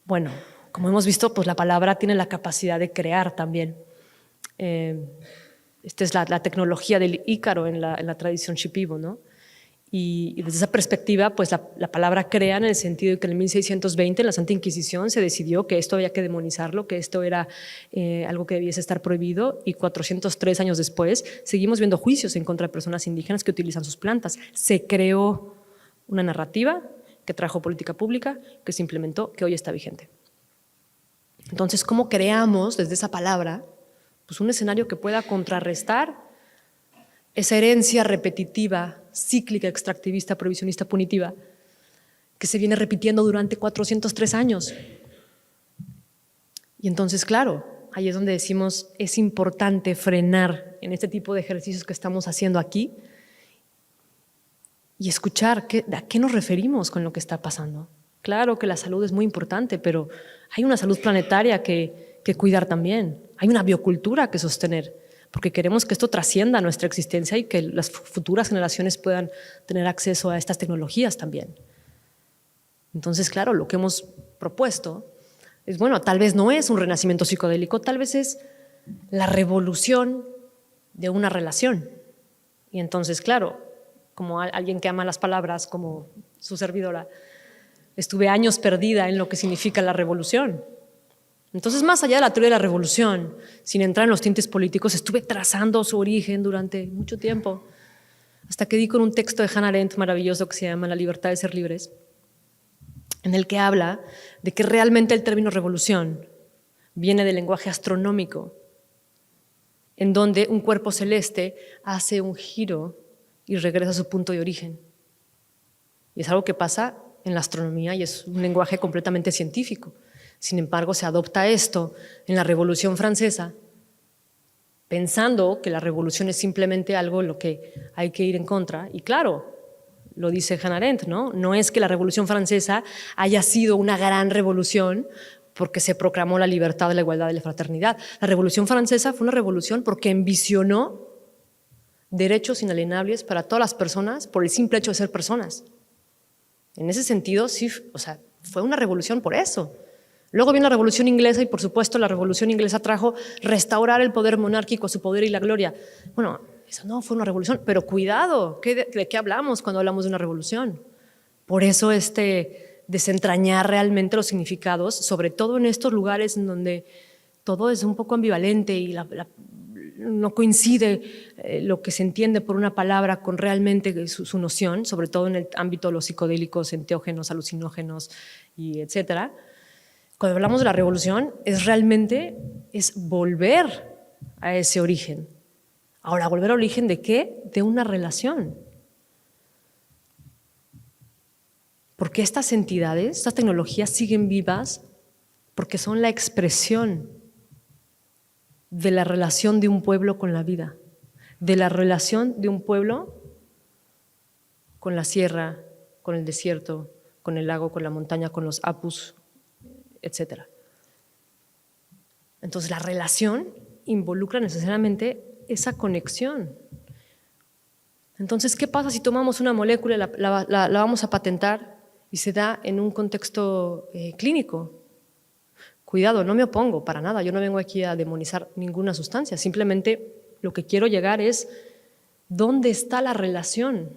bueno, como hemos visto, pues la palabra tiene la capacidad de crear también. Esta es la tecnología del ícaro en la tradición shipibo, ¿no? Y desde esa perspectiva, pues la palabra crea en el sentido de que en el 1620, en la Santa Inquisición, se decidió que esto había que demonizarlo, que esto era algo que debiese estar prohibido, y 403 años después seguimos viendo juicios en contra de personas indígenas que utilizan sus plantas. Se creó una narrativa que trajo política pública, que se implementó, que hoy está vigente. Entonces, ¿cómo creamos desde esa palabra pues un escenario que pueda contrarrestar esa herencia repetitiva, cíclica, extractivista, prohibicionista, punitiva, que se viene repitiendo durante 403 años? Y entonces, claro, ahí es donde decimos, es importante frenar en este tipo de ejercicios que estamos haciendo aquí y escuchar a qué nos referimos con lo que está pasando. Claro que la salud es muy importante, pero hay una salud planetaria que cuidar también. Hay una biocultura que sostener, porque queremos que esto trascienda nuestra existencia y que las futuras generaciones puedan tener acceso a estas tecnologías también. Entonces, claro, lo que hemos propuesto es, bueno, tal vez no es un renacimiento psicodélico, tal vez es la revolución de una relación. Y entonces, claro, como alguien que ama las palabras, como su servidora, estuve años perdida en lo que significa la revolución. Entonces, más allá de la teoría de la revolución, sin entrar en los tintes políticos, estuve trazando su origen durante mucho tiempo, hasta que di con un texto de Hannah Arendt maravilloso que se llama La libertad de ser libres, en el que habla de que realmente el término revolución viene del lenguaje astronómico, en donde un cuerpo celeste hace un giro y regresa a su punto de origen. Y es algo que pasa en la astronomía y es un lenguaje completamente científico. Sin embargo, se adopta esto en la Revolución Francesa, pensando que la revolución es simplemente algo en lo que hay que ir en contra. Y claro, lo dice Hannah Arendt, ¿no? No es que la Revolución Francesa haya sido una gran revolución porque se proclamó la libertad, la igualdad y la fraternidad. La Revolución Francesa fue una revolución porque envisionó derechos inalienables para todas las personas por el simple hecho de ser personas. En ese sentido, sí, o sea, fue una revolución por eso. Luego vino la Revolución Inglesa y, por supuesto, la Revolución Inglesa trajo restaurar el poder monárquico, su poder y la gloria. Bueno, eso no fue una revolución, pero cuidado, ¿de qué hablamos cuando hablamos de una revolución? Por eso desentrañar realmente los significados, sobre todo en estos lugares en donde todo es un poco ambivalente y no coincide lo que se entiende por una palabra con realmente su noción, sobre todo en el ámbito de los psicodélicos, enteógenos, alucinógenos y etcétera. Cuando hablamos de la revolución, es volver a ese origen. Ahora, ¿volver al origen de qué? De una relación. Porque estas entidades, estas tecnologías siguen vivas porque son la expresión de la relación de un pueblo con la vida, de la relación de un pueblo con la sierra, con el desierto, con el lago, con la montaña, con los apus, etc. Entonces, la relación involucra necesariamente esa conexión. Entonces, ¿qué pasa si tomamos una molécula y la vamos a patentar y se da en un contexto clínico? Cuidado, no me opongo para nada, yo no vengo aquí a demonizar ninguna sustancia, simplemente lo que quiero llegar es ¿dónde está la relación?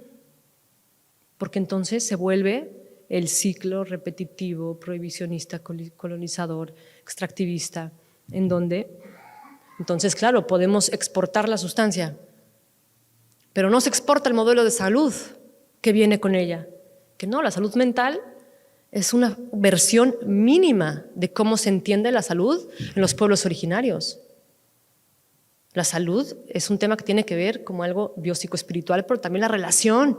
Porque entonces se vuelve el ciclo repetitivo, prohibicionista, colonizador, extractivista, en donde, entonces claro, podemos exportar la sustancia, pero no se exporta el modelo de salud que viene con ella, que no, la salud mental es una versión mínima de cómo se entiende la salud en los pueblos originarios. La salud es un tema que tiene que ver como algo biopsicoespiritual, pero también la relación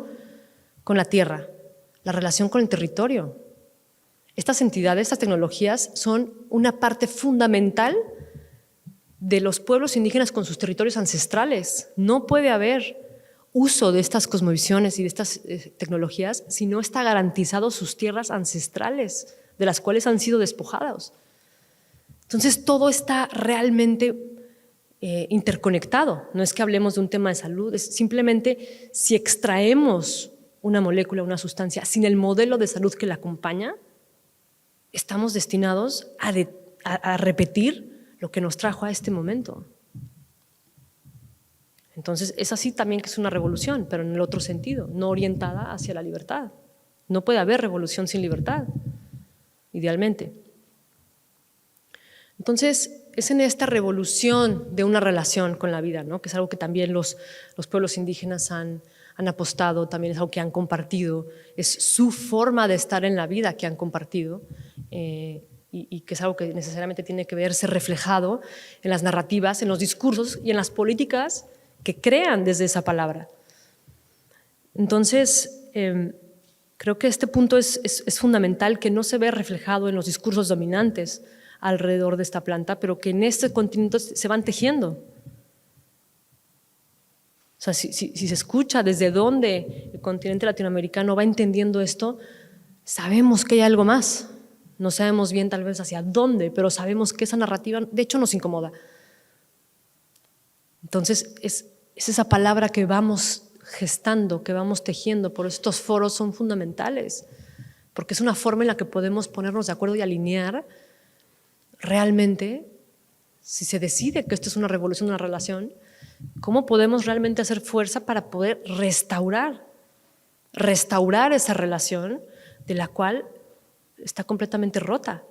con la tierra, la relación con el territorio. Estas entidades, estas tecnologías son una parte fundamental de los pueblos indígenas con sus territorios ancestrales. No puede haber uso de estas cosmovisiones y de estas tecnologías si no está garantizado sus tierras ancestrales, de las cuales han sido despojados. Entonces todo está realmente interconectado. No es que hablemos de un tema de salud, es simplemente si extraemos una molécula, una sustancia, sin el modelo de salud que la acompaña, estamos destinados a repetir lo que nos trajo a este momento. Entonces, es así también que es una revolución, pero en el otro sentido, no orientada hacia la libertad. No puede haber revolución sin libertad, idealmente. Entonces, es en esta revolución de una relación con la vida, ¿no? Que es algo que también los pueblos indígenas han apostado, también es algo que han compartido, es su forma de estar en la vida que han compartido y que es algo que necesariamente tiene que verse reflejado en las narrativas, en los discursos y en las políticas que crean desde esa palabra. Entonces, creo que este punto es fundamental, que no se ve reflejado en los discursos dominantes alrededor de esta planta, pero que en este continente se van tejiendo. O sea, si se escucha desde dónde el continente latinoamericano va entendiendo esto, sabemos que hay algo más. No sabemos bien tal vez hacia dónde, pero sabemos que esa narrativa de hecho nos incomoda. Entonces es esa palabra que vamos gestando, que vamos tejiendo. Por eso estos foros son fundamentales, porque es una forma en la que podemos ponernos de acuerdo y alinear realmente, si se decide que esto es una revolución de una relación, cómo podemos realmente hacer fuerza para poder restaurar esa relación de la cual está completamente rota.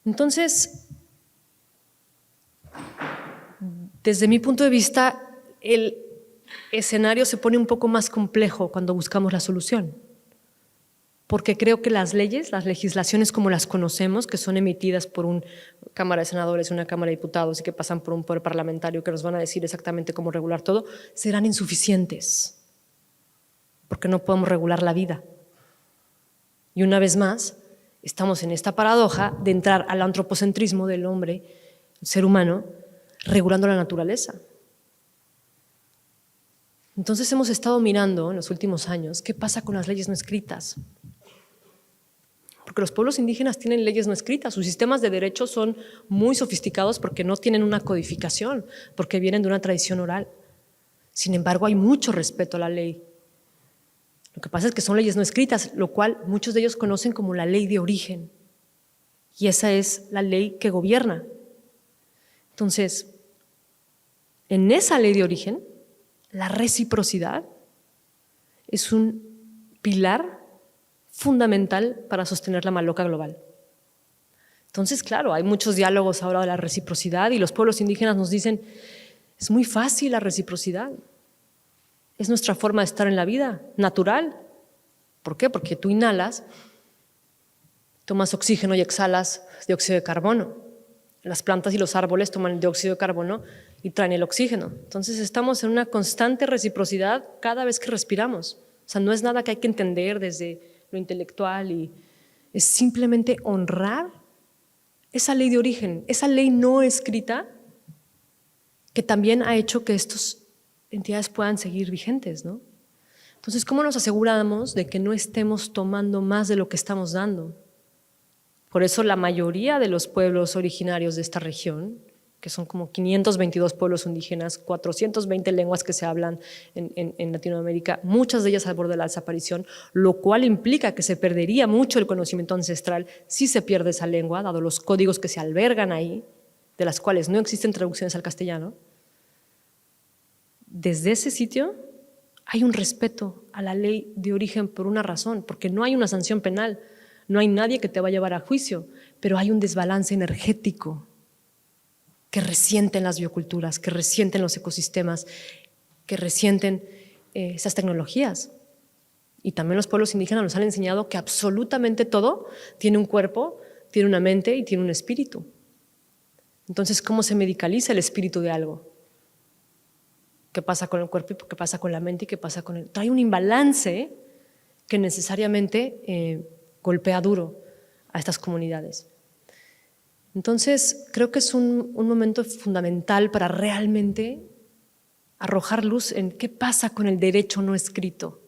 Entonces, desde mi punto de vista, el escenario se pone un poco más complejo cuando buscamos la solución, porque creo que las leyes, las legislaciones como las conocemos, que son emitidas por una Cámara de Senadores, una Cámara de Diputados y que pasan por un poder parlamentario que nos van a decir exactamente cómo regular todo, serán insuficientes, porque no podemos regular la vida. Y una vez más, estamos en esta paradoja de entrar al antropocentrismo del hombre, el ser humano, regulando la naturaleza. Entonces hemos estado mirando en los últimos años qué pasa con las leyes no escritas. Porque los pueblos indígenas tienen leyes no escritas, sus sistemas de derechos son muy sofisticados porque no tienen una codificación, porque vienen de una tradición oral. Sin embargo, hay mucho respeto a la ley. Lo que pasa es que son leyes no escritas, lo cual muchos de ellos conocen como la ley de origen. Y esa es la ley que gobierna. Entonces, en esa ley de origen, la reciprocidad es un pilar fundamental para sostener la maloca global. Entonces, claro, hay muchos diálogos ahora de la reciprocidad y los pueblos indígenas nos dicen, es muy fácil la reciprocidad, es nuestra forma de estar en la vida, natural. ¿Por qué? Porque tú inhalas, tomas oxígeno y exhalas dióxido de carbono. Las plantas y los árboles toman el dióxido de carbono y traen el oxígeno. Entonces estamos en una constante reciprocidad cada vez que respiramos. O sea, no es nada que hay que entender desde lo intelectual, y es simplemente honrar esa ley de origen, esa ley no escrita que también ha hecho que estas entidades puedan seguir vigentes, ¿no? Entonces, ¿cómo nos aseguramos de que no estemos tomando más de lo que estamos dando? Por eso la mayoría de los pueblos originarios de esta región, que son como 522 pueblos indígenas, 420 lenguas que se hablan en Latinoamérica, muchas de ellas al borde de la desaparición, lo cual implica que se perdería mucho el conocimiento ancestral si se pierde esa lengua, dado los códigos que se albergan ahí, de las cuales no existen traducciones al castellano. Desde ese sitio hay un respeto a la ley de origen por una razón, porque no hay una sanción penal, no hay nadie que te va a llevar a juicio, pero hay un desbalance energético que resienten las bioculturas, que resienten los ecosistemas, que resienten esas tecnologías. Y también los pueblos indígenas nos han enseñado que absolutamente todo tiene un cuerpo, tiene una mente y tiene un espíritu. Entonces, ¿cómo se medicaliza el espíritu de algo? ¿Qué pasa con el cuerpo y qué pasa con la mente y qué pasa con el...? Trae un imbalance que necesariamente golpea duro a estas comunidades. Entonces, creo que es un momento fundamental para realmente arrojar luz en qué pasa con el derecho no escrito,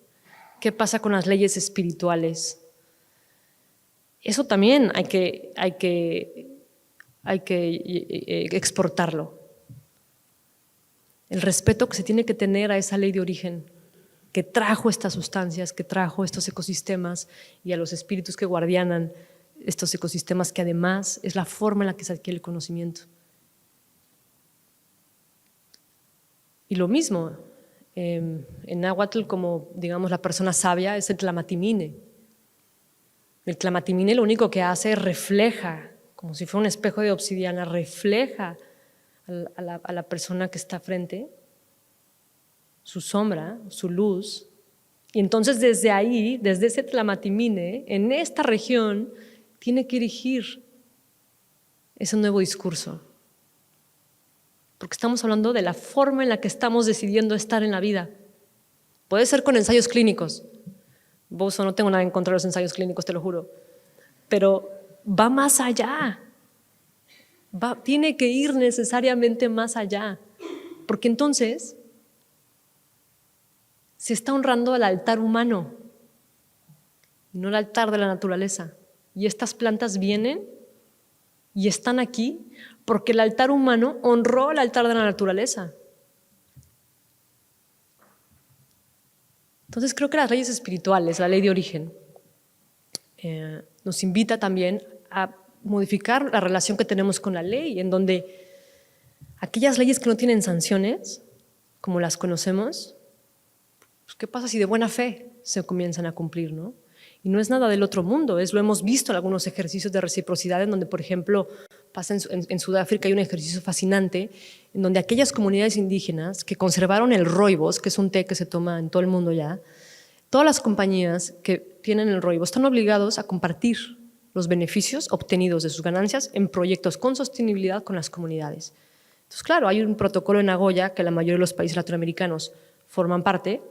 qué pasa con las leyes espirituales. Eso también hay que exportarlo. El respeto que se tiene que tener a esa ley de origen que trajo estas sustancias, que trajo estos ecosistemas y a los espíritus que guardianan estos ecosistemas, que además es la forma en la que se adquiere el conocimiento. Y lo mismo, en náhuatl, como digamos la persona sabia es el tlamatimine. El tlamatimine lo único que hace es refleja, como si fuera un espejo de obsidiana, refleja a la persona que está frente, su sombra, su luz. Y entonces desde ahí, desde ese tlamatimine, en esta región, tiene que erigir ese nuevo discurso. Porque estamos hablando de la forma en la que estamos decidiendo estar en la vida. Puede ser con ensayos clínicos. Bozo, no tengo nada en contra de los ensayos clínicos, te lo juro. Pero va más allá. Tiene que ir necesariamente más allá. Porque entonces se está honrando al altar humano. no el altar de la naturaleza. Y estas plantas vienen y están aquí porque el altar humano honró el altar de la naturaleza. Entonces creo que las leyes espirituales, la ley de origen, nos invita también a modificar la relación que tenemos con la ley, en donde aquellas leyes que no tienen sanciones, como las conocemos, pues ¿qué pasa si de buena fe se comienzan a cumplir, ¿no? Y no es nada del otro mundo, lo hemos visto en algunos ejercicios de reciprocidad, en donde, por ejemplo, pasa en Sudáfrica, hay un ejercicio fascinante, en donde aquellas comunidades indígenas que conservaron el rooibos, que es un té que se toma en todo el mundo ya, todas las compañías que tienen el rooibos están obligados a compartir los beneficios obtenidos de sus ganancias en proyectos con sostenibilidad con las comunidades. Entonces, claro, hay un protocolo en Nagoya que la mayoría de los países latinoamericanos forman parte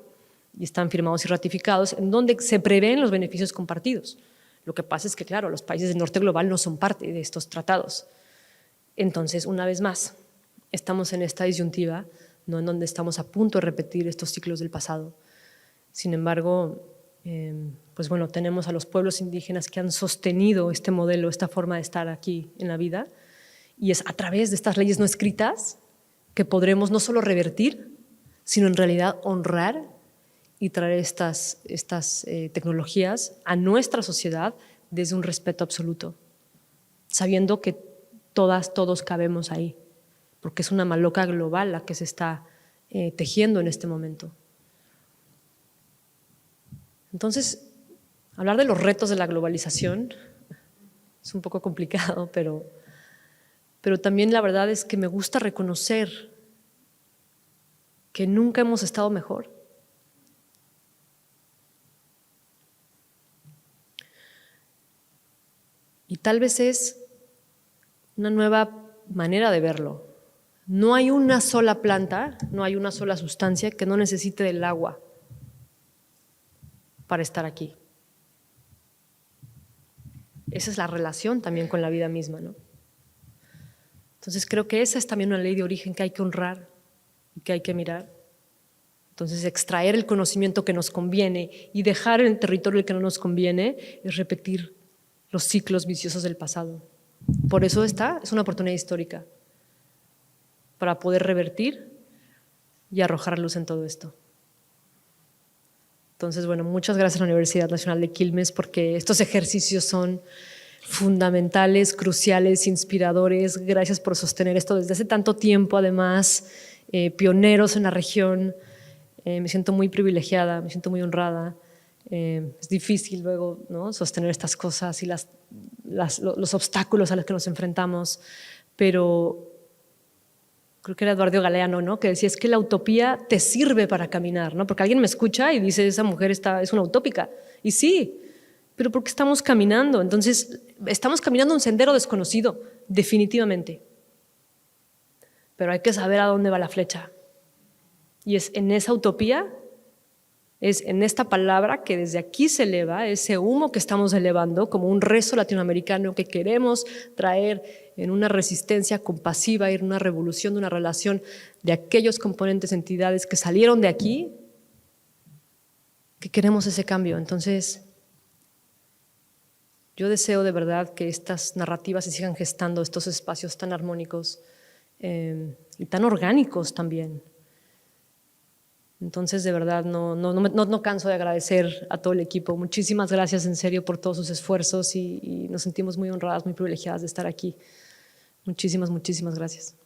y están firmados y ratificados, en donde se prevén los beneficios compartidos. Lo que pasa es que, claro, los países del norte global no son parte de estos tratados. Entonces, una vez más, estamos en esta disyuntiva, ¿no?, en donde estamos a punto de repetir estos ciclos del pasado. Sin embargo, pues bueno, tenemos a los pueblos indígenas que han sostenido este modelo, esta forma de estar aquí en la vida, y es a través de estas leyes no escritas que podremos no solo revertir, sino en realidad honrar y traer estas tecnologías a nuestra sociedad desde un respeto absoluto, sabiendo que todos cabemos ahí, porque es una maloca global la que se está tejiendo en este momento. Entonces, hablar de los retos de la globalización es un poco complicado, pero también la verdad es que me gusta reconocer que nunca hemos estado mejor. Y tal vez es una nueva manera de verlo. No hay una sola planta, no hay una sola sustancia que no necesite del agua para estar aquí. Esa es la relación también con la vida misma, ¿no? Entonces creo que esa es también una ley de origen que hay que honrar y que hay que mirar. Entonces extraer el conocimiento que nos conviene y dejar en el territorio el que no nos conviene es repetir los ciclos viciosos del pasado. Por eso esta es una oportunidad histórica para poder revertir y arrojar luz en todo esto. Entonces, bueno, muchas gracias a la Universidad Nacional de Quilmes porque estos ejercicios son fundamentales, cruciales, inspiradores. Gracias por sostener esto desde hace tanto tiempo, además, pioneros en la región. Me siento muy privilegiada, me siento muy honrada. Es difícil luego, ¿no?, sostener estas cosas y los obstáculos a los que nos enfrentamos, pero creo que era Eduardo Galeano, ¿no?, que decía, es que la utopía te sirve para caminar, ¿no? Porque alguien me escucha y dice, esa mujer es una utópica. Y sí, pero porque estamos caminando. Entonces, estamos caminando un sendero desconocido, definitivamente. Pero hay que saber a dónde va la flecha. Y es en esa utopía, es en esta palabra que desde aquí se eleva, ese humo que estamos elevando como un rezo latinoamericano que queremos traer en una resistencia compasiva y en una revolución de una relación de aquellos componentes, entidades que salieron de aquí, que queremos ese cambio. Entonces, yo deseo de verdad que estas narrativas se sigan gestando, estos espacios tan armónicos y tan orgánicos también. Entonces, de verdad, no canso de agradecer a todo el equipo. Muchísimas gracias en serio por todos sus esfuerzos y nos sentimos muy honradas, muy privilegiadas de estar aquí. Muchísimas gracias.